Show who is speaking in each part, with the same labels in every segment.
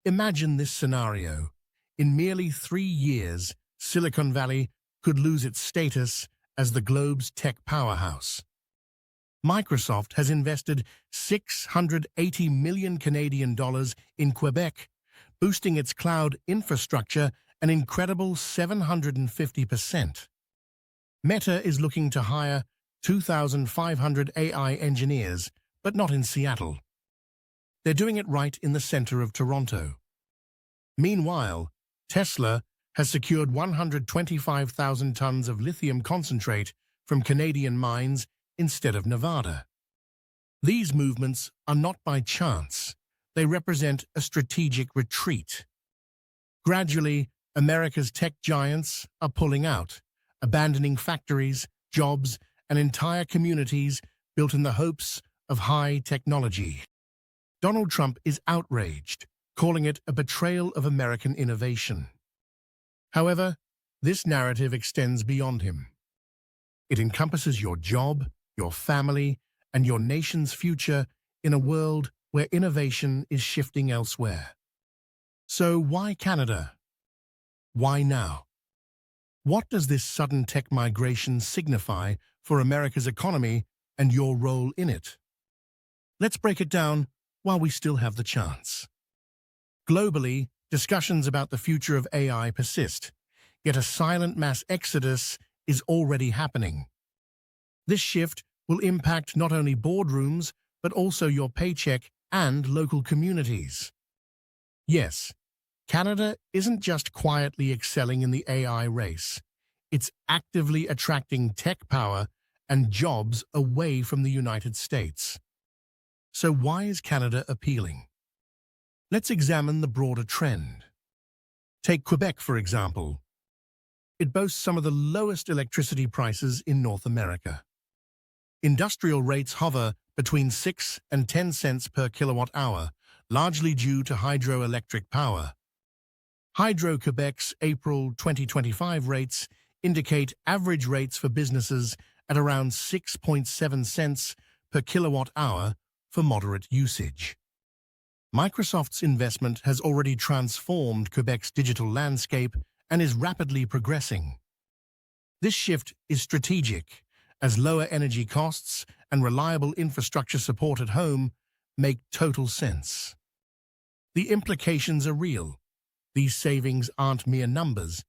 Speaker 1: Imagine this scenario. In merely 3 years, Silicon Valley could lose its status as the globe's tech powerhouse. Microsoft has invested 680 million Canadian dollars in Quebec, boosting its cloud infrastructure an incredible 750%. Meta is looking to hire 2,500 AI engineers, but not in Seattle. They're doing it right in the center of Toronto. Meanwhile, Tesla has secured 125,000 tons of lithium concentrate from Canadian mines instead of Nevada. These movements are not by chance. They represent a strategic retreat. Gradually, America's tech giants are pulling out, abandoning factories, jobs, and entire communities built in the hopes of high technology. Donald Trump is outraged, calling it a betrayal of American innovation. However, this narrative extends beyond him. It encompasses your job, your family, and your nation's future in a world where innovation is shifting elsewhere. So why Canada? Why now? What does this sudden tech migration signify for America's economy and your role in it? Let's break it down while we still have the chance. Globally, discussions about the future of AI persist, yet a silent mass exodus is already happening. This shift will impact not only boardrooms, but also your paycheck and local communities. Yes, Canada isn't just quietly excelling in the AI race. It's actively attracting tech power and jobs away from the United States. So why is Canada appealing? Let's examine the broader trend. Take Quebec, for example. It boasts some of the lowest electricity prices in North America. Industrial rates hover between 6 and 10 cents per kilowatt hour, largely due to hydroelectric power. Hydro-Quebec's April 2025 rates indicate average rates for businesses at around 6.7 cents per kilowatt hour for moderate usage. Microsoft's investment has already transformed Quebec's digital landscape and is rapidly progressing. This shift is strategic, as lower energy costs and reliable infrastructure support at home make total sense. The implications are real. These savings aren't mere numbers.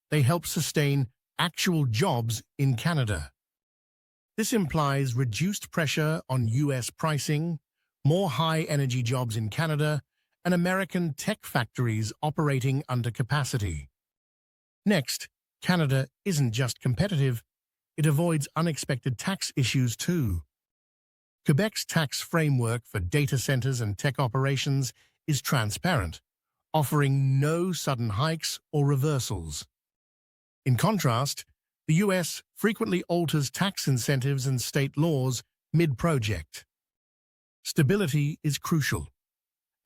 Speaker 1: They help sustain actual jobs in Canada. This implies reduced pressure on US pricing, more high-energy jobs in Canada, and American tech factories operating under capacity. Next, Canada isn't just competitive, it avoids unexpected tax issues too. Quebec's tax framework for data centers and tech operations is transparent, offering no sudden hikes or reversals. In contrast, the US frequently alters tax incentives and state laws mid-project. Stability is crucial,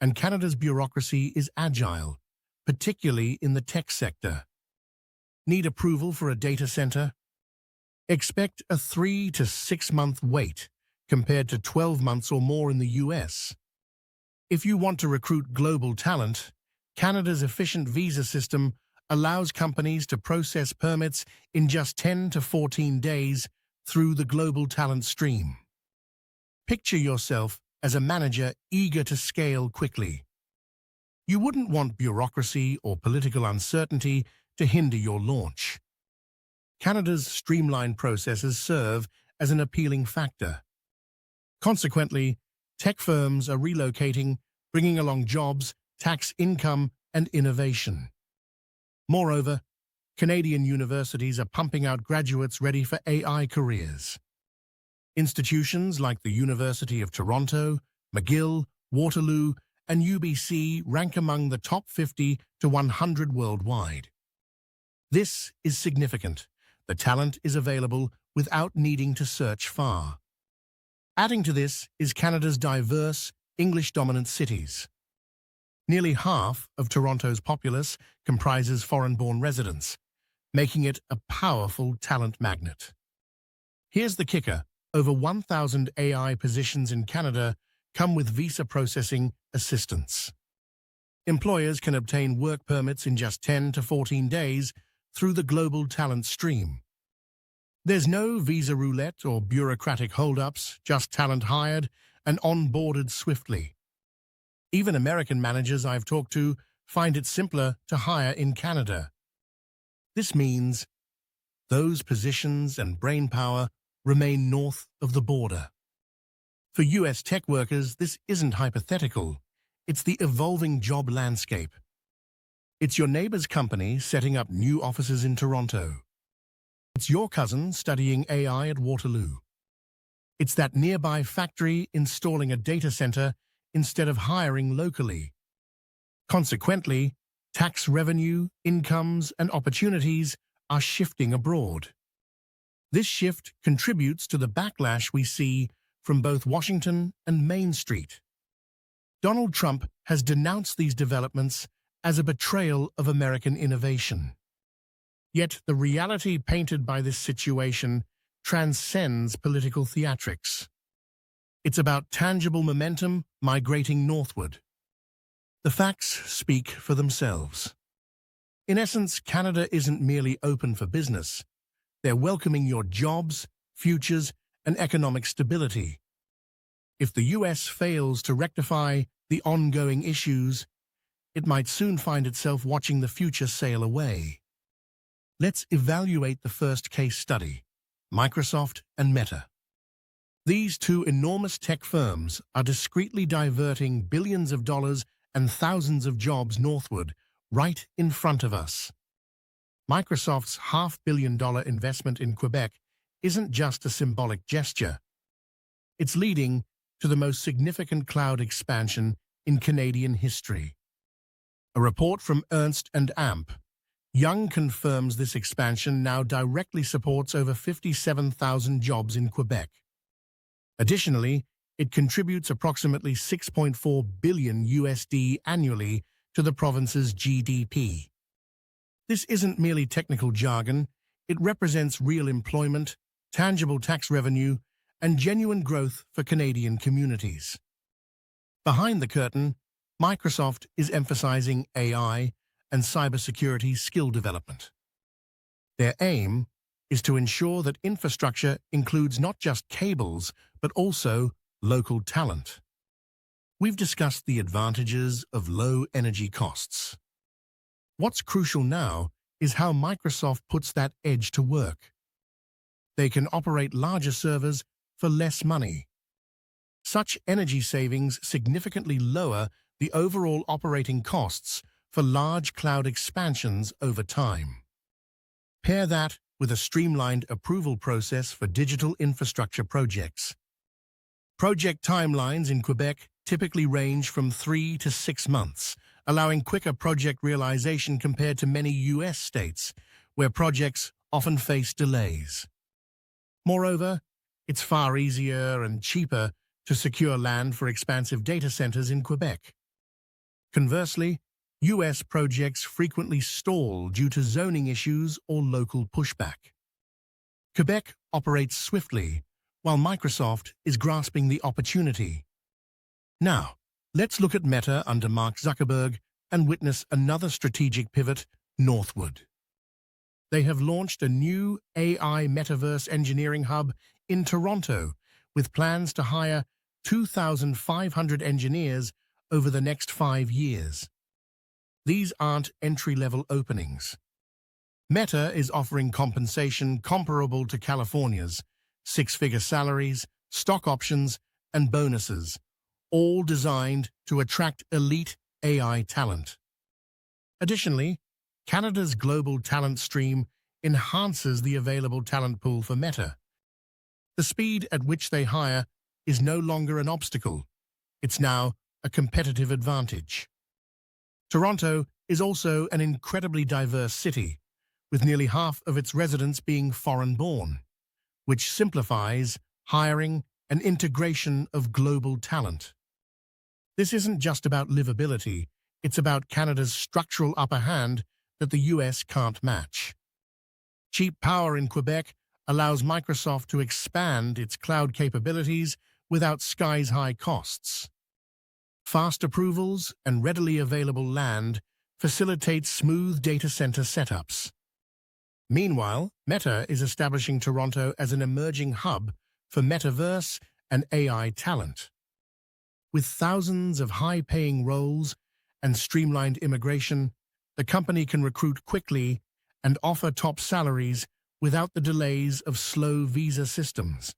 Speaker 1: and Canada's bureaucracy is agile, particularly in the tech sector. Need approval for a data center? Expect a 3 to 6 month wait compared to 12 months or more in the US. If you want to recruit global talent, Canada's efficient visa system allows companies to process permits in just 10 to 14 days through the global talent stream. Picture yourself as a manager eager to scale quickly. You wouldn't want bureaucracy or political uncertainty to hinder your launch. Canada's streamlined processes serve as an appealing factor. Consequently, tech firms are relocating, bringing along jobs, tax income, and innovation. Moreover, Canadian universities are pumping out graduates ready for AI careers. Institutions like the University of Toronto, McGill, Waterloo, and UBC rank among the top 50 to 100 worldwide. This is significant. The talent is available without needing to search far. Adding to this is Canada's diverse, English-dominant cities. Nearly half of Toronto's populace comprises foreign-born residents, making it a powerful talent magnet. Here's the kicker. Over 1,000 AI positions in Canada come with visa processing assistance. Employers can obtain work permits in just 10 to 14 days through the global talent stream. There's no visa roulette or bureaucratic hold-ups, just talent hired and onboarded swiftly. Even American managers I've talked to find it simpler to hire in Canada. This means those positions and brainpower remain north of the border. For US tech workers, this isn't hypothetical. It's the evolving job landscape. It's your neighbor's company setting up new offices in Toronto. It's your cousin studying AI at Waterloo. It's that nearby factory installing a data center instead of hiring locally. Consequently, tax revenue, incomes, and opportunities are shifting abroad. This shift contributes to the backlash we see from both Washington and Main Street. Donald Trump has denounced these developments as a betrayal of American innovation. Yet the reality painted by this situation transcends political theatrics. It's about tangible momentum migrating northward. The facts speak for themselves. In essence, Canada isn't merely open for business. They're welcoming your jobs, futures, and economic stability. If the US fails to rectify the ongoing issues, it might soon find itself watching the future sail away. Let's evaluate the first case study, Microsoft and Meta. These two enormous tech firms are discreetly diverting billions of dollars and thousands of jobs northward, right in front of us. Microsoft's $500 million investment in Quebec isn't just a symbolic gesture. It's leading to the most significant cloud expansion in Canadian history. A report from Ernst & Young confirms this expansion now directly supports over 57,000 jobs in Quebec. Additionally, it contributes approximately $6.4 billion annually to the province's GDP. This isn't merely technical jargon, it represents real employment, tangible tax revenue, and genuine growth for Canadian communities. Behind the curtain, Microsoft is emphasizing AI and cybersecurity skill development. Their aim is to ensure that infrastructure includes not just cables, but also local talent. We've discussed the advantages of low energy costs. What's crucial now is how Microsoft puts that edge to work. They can operate larger servers for less money. Such energy savings significantly lower the overall operating costs for large cloud expansions over time. Pair that with a streamlined approval process for digital infrastructure projects. Project timelines in Quebec typically range from 3 to 6 months, allowing quicker project realization compared to many US states, where projects often face delays. Moreover, it's far easier and cheaper to secure land for expansive data centers in Quebec. Conversely, US projects frequently stall due to zoning issues or local pushback. Quebec operates swiftly, while Microsoft is grasping the opportunity. Now, let's look at Meta under Mark Zuckerberg and witness another strategic pivot northward. They have launched a new AI metaverse engineering hub in Toronto with plans to hire 2,500 engineers over the next 5 years. These aren't entry-level openings. Meta is offering compensation comparable to California's, 6-figure salaries, stock options, and bonuses, all designed to attract elite AI talent. Additionally, Canada's global talent stream enhances the available talent pool for Meta. The speed at which they hire is no longer an obstacle. It's now a competitive advantage. Toronto is also an incredibly diverse city, with nearly half of its residents being foreign-born, which simplifies hiring and integration of global talent. This isn't just about livability, it's about Canada's structural upper hand that the US can't match. Cheap power in Quebec allows Microsoft to expand its cloud capabilities without skies-high costs. Fast approvals and readily available land facilitate smooth data center setups. Meanwhile, Meta is establishing Toronto as an emerging hub for metaverse and AI talent. With thousands of high-paying roles and streamlined immigration, the company can recruit quickly and offer top salaries without the delays of slow visa systems.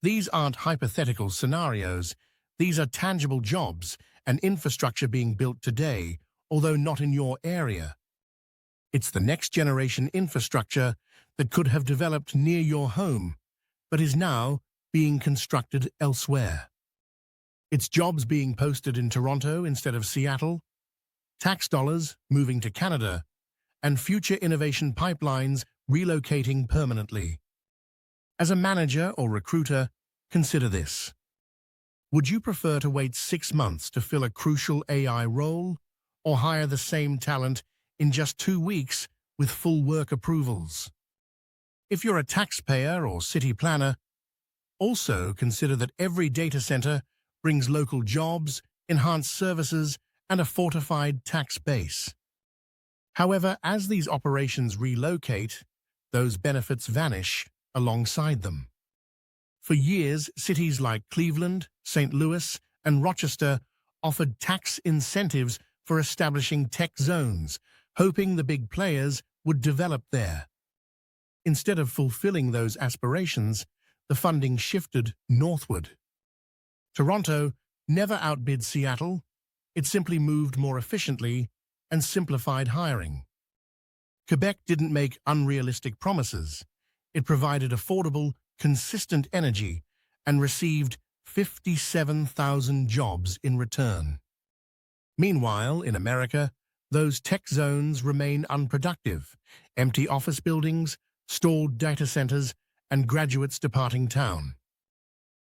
Speaker 1: These aren't hypothetical scenarios. These are tangible jobs and infrastructure being built today, although not in your area. It's the next-generation infrastructure that could have developed near your home, but is now being constructed elsewhere. It's jobs being posted in Toronto instead of Seattle, tax dollars moving to Canada, and future innovation pipelines relocating permanently. As a manager or recruiter, consider this. Would you prefer to wait 6 months to fill a crucial AI role, or hire the same talent in just 2 weeks with full work approvals? If you're a taxpayer or city planner, also consider that every data center brings local jobs, enhanced services, and a fortified tax base. However, as these operations relocate, those benefits vanish alongside them. For years, cities like Cleveland, St. Louis, and Rochester offered tax incentives for establishing tech zones, hoping the big players would develop there. Instead of fulfilling those aspirations, the funding shifted northward. Toronto never outbid Seattle. It simply moved more efficiently and simplified hiring. Quebec didn't make unrealistic promises. It provided affordable, consistent energy and received 57,000 jobs in return. Meanwhile, in America, those tech zones remain unproductive: empty office buildings, stalled data centers, and graduates departing town.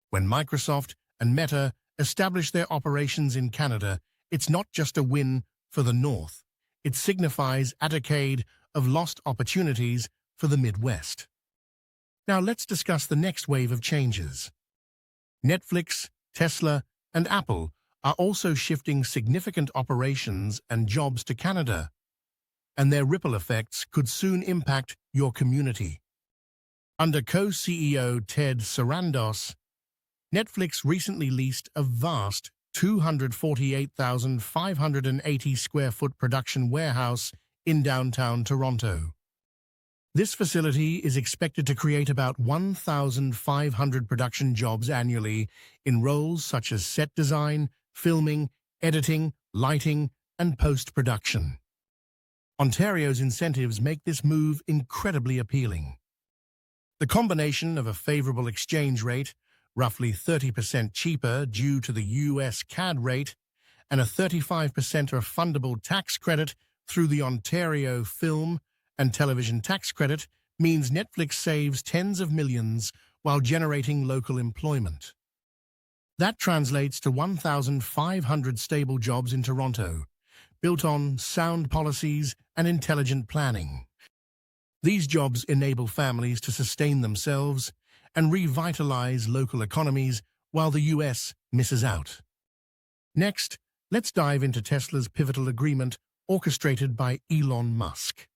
Speaker 1: When Microsoft and Meta establish their operations in Canada, it's not just a win for the North. It signifies a decade of lost opportunities for the Midwest. Now let's discuss the next wave of changes. Netflix, Tesla, and Apple are also shifting significant operations and jobs to Canada, and their ripple effects could soon impact your community. Under co-CEO Ted Sarandos, Netflix recently leased a vast 248,580 square foot production warehouse in downtown Toronto. This facility is expected to create about 1,500 production jobs annually in roles such as set design, filming, editing, lighting, and post-production. Ontario's incentives make this move incredibly appealing. The combination of a favorable exchange rate, roughly 30% cheaper due to the US CAD rate, and a 35% refundable tax credit through the Ontario Film and Television Tax Credit means Netflix saves tens of millions while generating local employment. That translates to 1,500 stable jobs in Toronto, built on sound policies and intelligent planning. These jobs enable families to sustain themselves and revitalize local economies while the US misses out. Next, let's dive into Tesla's pivotal agreement orchestrated by Elon Musk.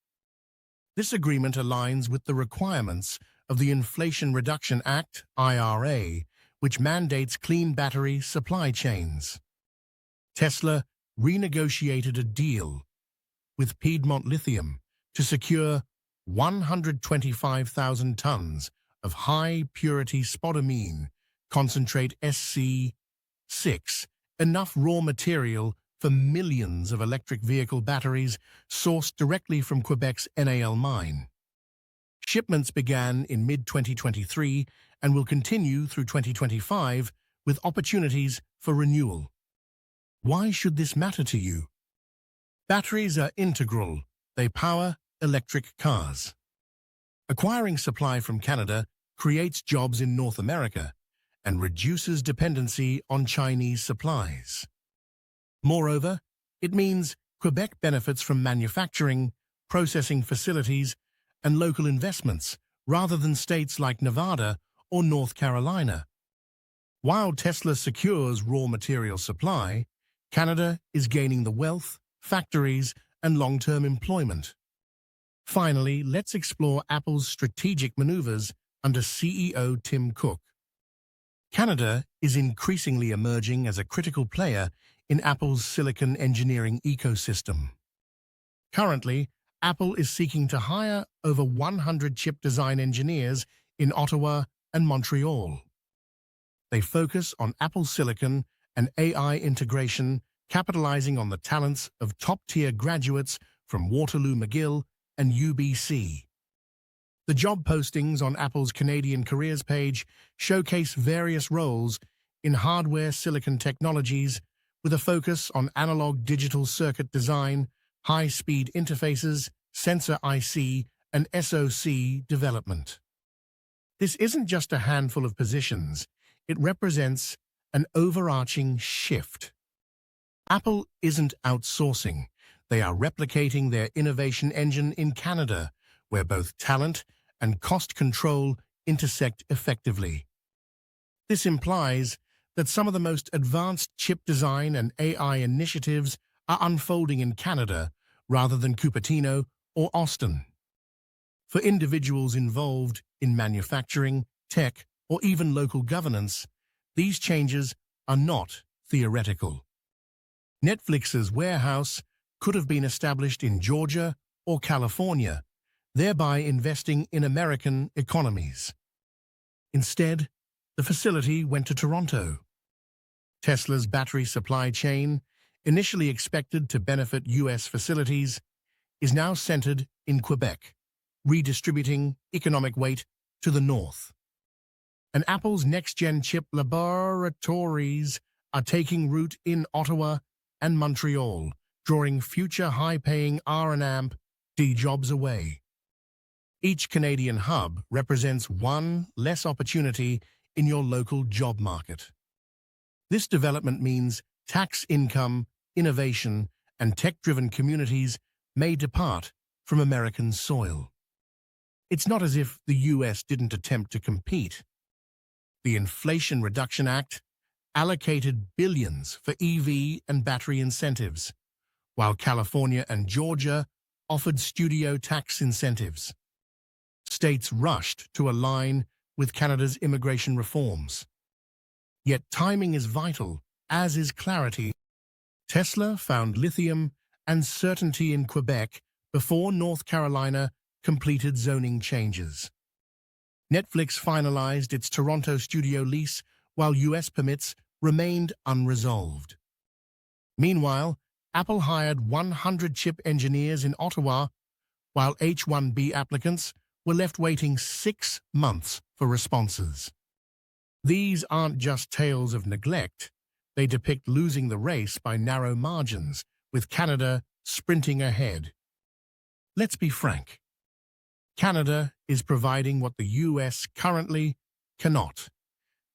Speaker 1: This agreement aligns with the requirements of the Inflation Reduction Act, IRA, which mandates clean battery supply chains. Tesla renegotiated a deal with Piedmont Lithium to secure 125,000 tons of high-purity spodumene concentrate SC6, enough raw material for millions of electric vehicle batteries sourced directly from Quebec's NAL mine. Shipments began in mid-2023 and will continue through 2025 with opportunities for renewal. Why should this matter to you? Batteries are integral. They power electric cars. Acquiring supply from Canada creates jobs in North America and reduces dependency on Chinese supplies. Moreover, it means Quebec benefits from manufacturing, processing facilities, and local investments, rather than states like Nevada or North Carolina. While Tesla secures raw material supply, Canada is gaining the wealth, factories, and long-term employment. Finally, let's explore Apple's strategic maneuvers under CEO Tim Cook. Canada is increasingly emerging as a critical player in Apple's silicon engineering ecosystem. Currently, Apple is seeking to hire over 100 chip design engineers in Ottawa and Montreal. They focus on Apple Silicon and AI integration, capitalizing on the talents of top-tier graduates from Waterloo McGill and UBC. The job postings on Apple's Canadian careers page showcase various roles in hardware silicon technologies with a focus on analog digital circuit design, high-speed interfaces, sensor IC, and SoC development. This isn't just a handful of positions, it represents an overarching shift. Apple isn't outsourcing, they are replicating their innovation engine in Canada, where both talent and cost control intersect effectively. This implies that some of the most advanced chip design and AI initiatives are unfolding in Canada rather than Cupertino or Austin. For individuals involved in manufacturing, tech, or even local governance, these changes are not theoretical. Netflix's warehouse could have been established in Georgia or California, thereby investing in American economies. Instead, the facility went to Toronto. Tesla's battery supply chain, initially expected to benefit U.S. facilities, is now centered in Quebec, redistributing economic weight to the north. And Apple's next-gen chip laboratories are taking root in Ottawa and Montreal, drawing future high-paying R&D jobs away. Each Canadian hub represents one less opportunity in your local job market. This development means tax income, innovation, and tech-driven communities may depart from American soil. It's not as if the U.S. didn't attempt to compete. The Inflation Reduction Act allocated billions for EV and battery incentives, while California and Georgia offered studio tax incentives. States rushed to align with Canada's immigration reforms. Yet timing is vital, as is clarity. Tesla found lithium and certainty in Quebec before North Carolina completed zoning changes. Netflix finalized its Toronto studio lease while U.S. permits remained unresolved. Meanwhile, Apple hired 100 chip engineers in Ottawa, while H-1B applicants were left waiting 6 months for responses. These aren't just tales of neglect. They depict losing the race by narrow margins, with Canada sprinting ahead. Let's be frank. Canada is providing what the U.S. currently cannot: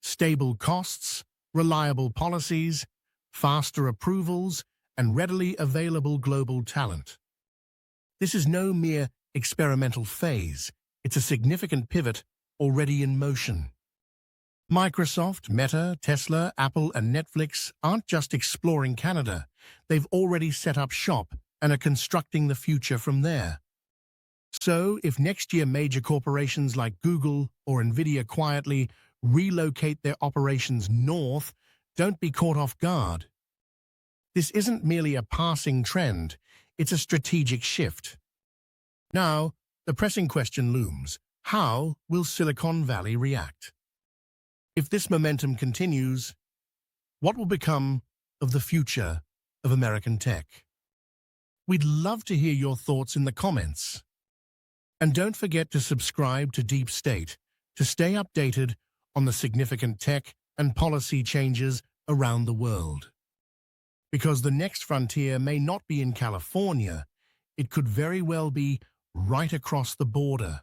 Speaker 1: stable costs, reliable policies, faster approvals, and readily available global talent. This is no mere experimental phase. It's a significant pivot already in motion. Microsoft, Meta, Tesla, Apple, and Netflix aren't just exploring Canada. They've already set up shop and are constructing the future from there. So, if next year major corporations like Google or Nvidia quietly relocate their operations north, don't be caught off guard. This isn't merely a passing trend, it's a strategic shift. Now, the pressing question looms: how will Silicon Valley react? If this momentum continues, what will become of the future of American tech? We'd love to hear your thoughts in the comments. And don't forget to subscribe to Deep State to stay updated on the significant tech and policy changes around the world. Because the next frontier may not be in California, it could very well be right across the border.